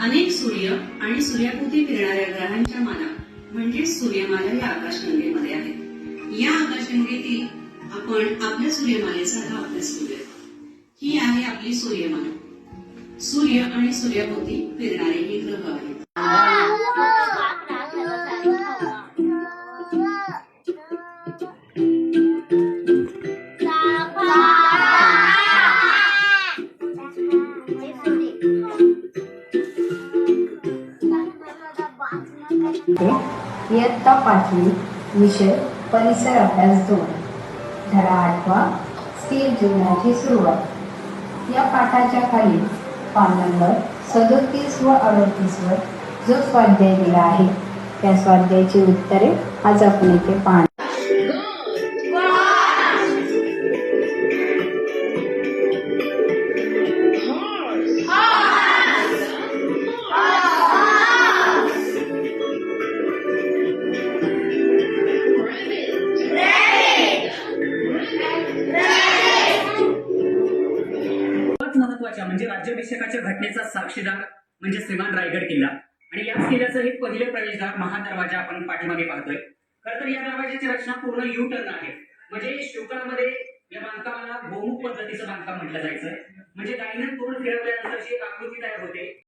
अनेक सूर्य आणि सूर्याभोवती फिरणाऱ्या ग्रहांच्या माला म्हणजे सूर्यमाला या आकाशगंगेमध्ये आहेत. या आकाशगंगेतील आपण आपल्या सूर्यमालेचा हा अभ्यास करूया. ही आहे आपली सूर्यमाला. सूर्य आणि सूर्याभोवती फिरणारे हे ग्रह आहेत. इयत्ता 5वी विषय परिसर अभ्यास 2 धडा 8वा स्थिर जीवनाची सुरुवात. या पाठाच्या खाली पान नंबर 37 व 38 वर जो स्वाध्याय दिला आहे त्या स्वाध्यायाची उत्तरे आज आपण इथे पाहणार. महत्वाच्या म्हणजे राज्याभिषेकाच्या घटनेचा साक्षीदार म्हणजे श्रीमान रायगड किल्ला आणि याच किल्ल्याचं हे पहिले प्रवेशद्वार महादरवाजा आपण पाठीमागे पाहतोय. खरं तर या दरवाजाची रचना पूर्ण यू टर्न आहे. म्हणजे शिवकाळामध्ये या बांधकामाला गोमुख पद्धतीचं बांधकाम म्हटलं जायचं. म्हणजे डायनर तोड फिरवल्यानंतर जी एक आकृती तयार होते